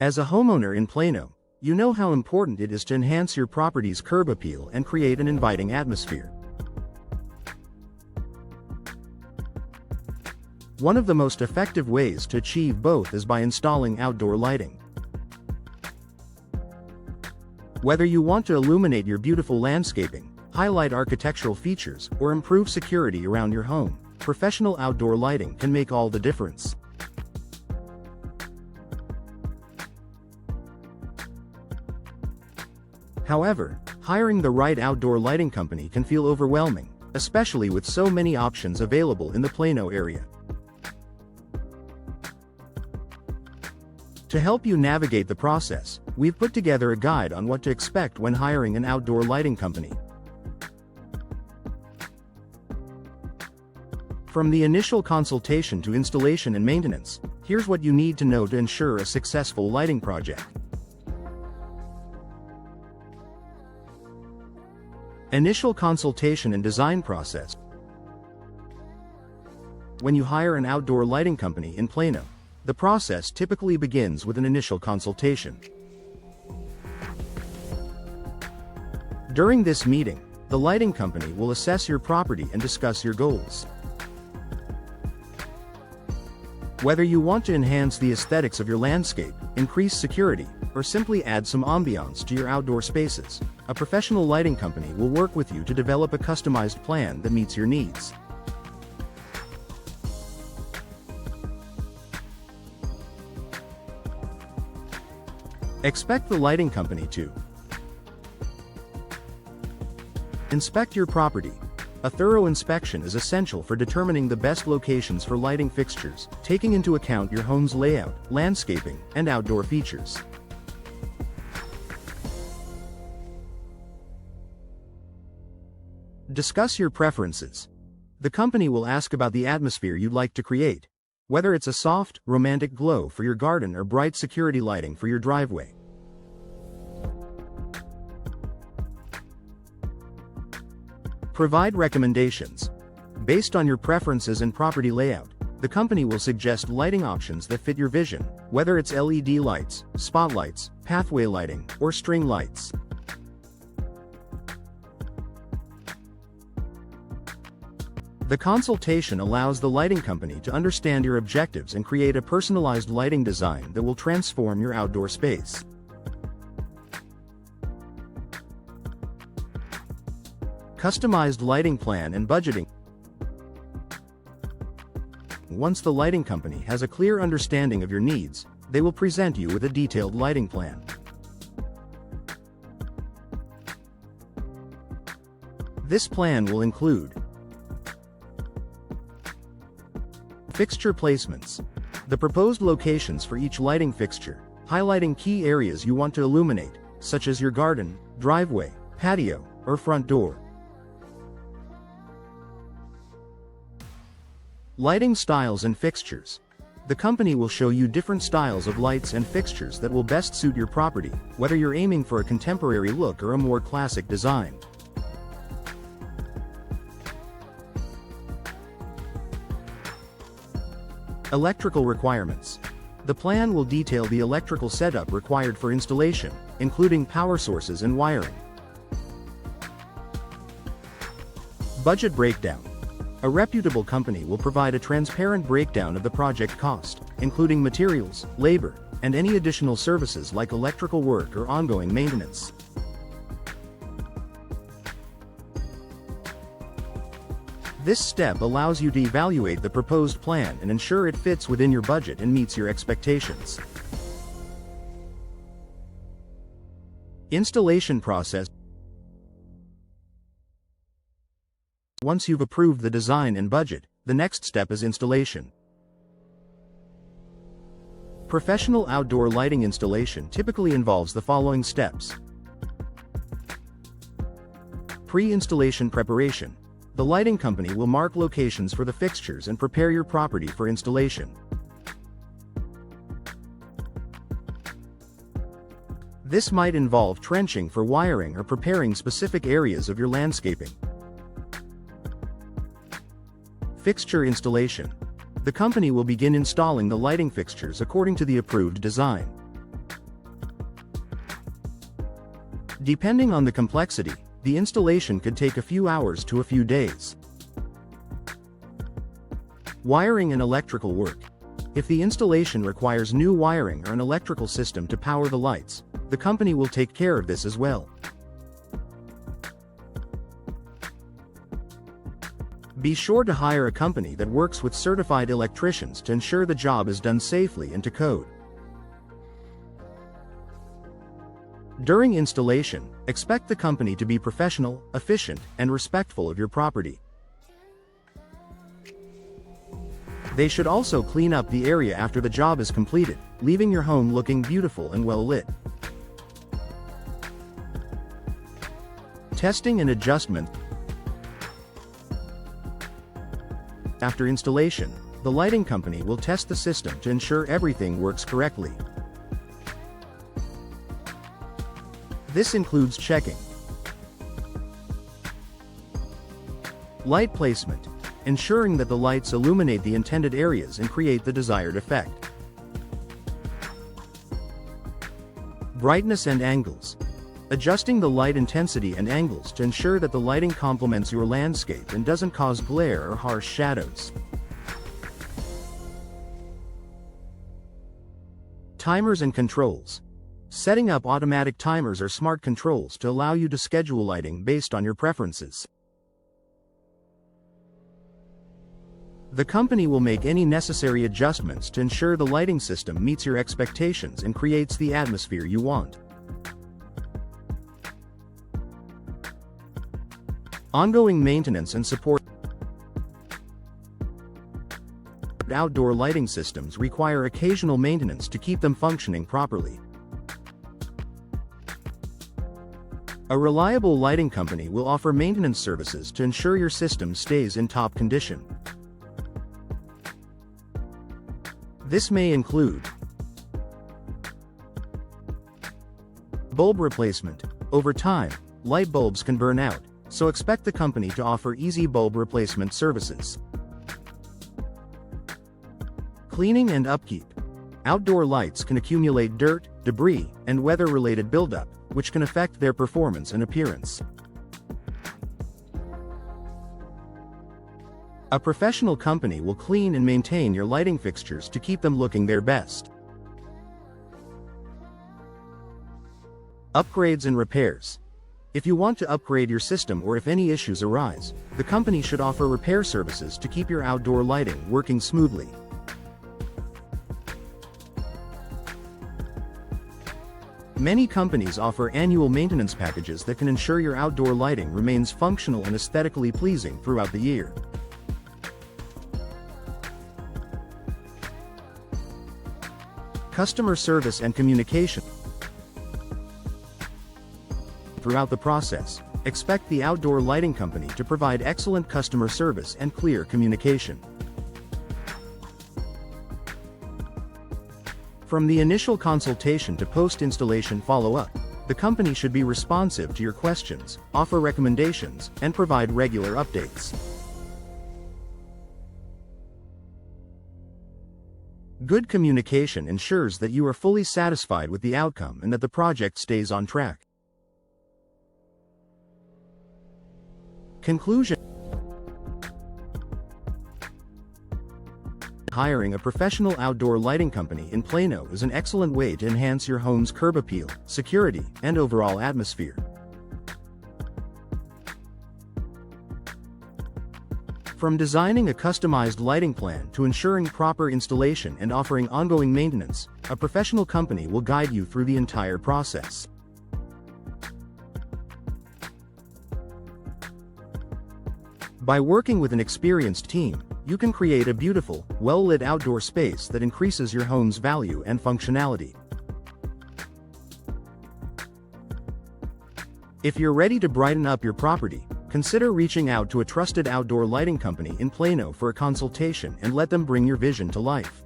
As a homeowner in Plano, you know how important it is to enhance your property's curb appeal and create an inviting atmosphere. One of the most effective ways to achieve both is by installing outdoor lighting. Whether you want to illuminate your beautiful landscaping, highlight architectural features, or improve security around your home, professional outdoor lighting can make all the difference. However, hiring the right outdoor lighting company can feel overwhelming, especially with so many options available in the Plano area. To help you navigate the process, we've put together a guide on what to expect when hiring an outdoor lighting company. From the initial consultation to installation and maintenance, here's what you need to know to ensure a successful lighting project. Initial consultation and design process. When you hire an outdoor lighting company in Plano, the process typically begins with an initial consultation. During this meeting, the lighting company will assess your property and discuss your goals. Whether you want to enhance the aesthetics of your landscape, increase security, or simply add some ambiance to your outdoor spaces, a professional lighting company will work with you to develop a customized plan that meets your needs. Expect the lighting company to inspect your property. A thorough inspection is essential for determining the best locations for lighting fixtures, taking into account your home's layout, landscaping, and outdoor features. Discuss your preferences. The company will ask about the atmosphere you'd like to create, whether it's a soft, romantic glow for your garden or bright security lighting for your driveway. Provide recommendations. Based on your preferences and property layout, the company will suggest lighting options that fit your vision, whether it's LED lights, spotlights, pathway lighting, or string lights. The consultation allows the lighting company to understand your objectives and create a personalized lighting design that will transform your outdoor space. Customized lighting plan and budgeting. Once the lighting company has a clear understanding of your needs, they will present you with a detailed lighting plan. This plan will include fixture placements. The proposed locations for each lighting fixture, highlighting key areas you want to illuminate, such as your garden, driveway, patio, or front door. Lighting styles and fixtures. The company will show you different styles of lights and fixtures that will best suit your property, whether you're aiming for a contemporary look or a more classic design. Electrical requirements. The plan will detail the electrical setup required for installation, including power sources and wiring. Budget breakdown. A reputable company will provide a transparent breakdown of the project cost, including materials, labor, and any additional services like electrical work or ongoing maintenance. This step allows you to evaluate the proposed plan and ensure it fits within your budget and meets your expectations. Installation process. Once you've approved the design and budget, the next step is installation. Professional outdoor lighting installation typically involves the following steps. Pre-installation preparation. The lighting company will mark locations for the fixtures and prepare your property for installation. This might involve trenching for wiring or preparing specific areas of your landscaping. Fixture installation. The company will begin installing the lighting fixtures according to the approved design. Depending on the complexity, the installation could take a few hours to a few days. Wiring and electrical work. If the installation requires new wiring or an electrical system to power the lights, the company will take care of this as well. Be sure to hire a company that works with certified electricians to ensure the job is done safely and to code. During installation, expect the company to be professional, efficient, and respectful of your property. They should also clean up the area after the job is completed, leaving your home looking beautiful and well lit. Testing and adjustment. After installation, the lighting company will test the system to ensure everything works correctly. This includes checking light placement, ensuring that the lights illuminate the intended areas and create the desired effect. Brightness and angles. Adjusting the light intensity and angles to ensure that the lighting complements your landscape and doesn't cause glare or harsh shadows. Timers and controls. Setting up automatic timers or smart controls to allow you to schedule lighting based on your preferences. The company will make any necessary adjustments to ensure the lighting system meets your expectations and creates the atmosphere you want. Ongoing maintenance and support. Outdoor lighting systems require occasional maintenance to keep them functioning properly. A reliable lighting company will offer maintenance services to ensure your system stays in top condition. This may include bulb replacement. Over time, light bulbs can burn out, so expect the company to offer easy bulb replacement services. Cleaning and upkeep. Outdoor lights can accumulate dirt, debris, and weather-related buildup, which can affect their performance and appearance. A professional company will clean and maintain your lighting fixtures to keep them looking their best. Upgrades and repairs. If you want to upgrade your system or if any issues arise, the company should offer repair services to keep your outdoor lighting working smoothly. Many companies offer annual maintenance packages that can ensure your outdoor lighting remains functional and aesthetically pleasing throughout the year. Customer service and communication. Throughout the process, expect the outdoor lighting company to provide excellent customer service and clear communication. From the initial consultation to post-installation follow-up, the company should be responsive to your questions, offer recommendations, and provide regular updates. Good communication ensures that you are fully satisfied with the outcome and that the project stays on track. Conclusion. Hiring a professional outdoor lighting company in Plano is an excellent way to enhance your home's curb appeal, security, and overall atmosphere. From designing a customized lighting plan to ensuring proper installation and offering ongoing maintenance, a professional company will guide you through the entire process. By working with an experienced team, you can create a beautiful, well-lit outdoor space that increases your home's value and functionality. If you're ready to brighten up your property, consider reaching out to a trusted outdoor lighting company in Plano for a consultation and let them bring your vision to life.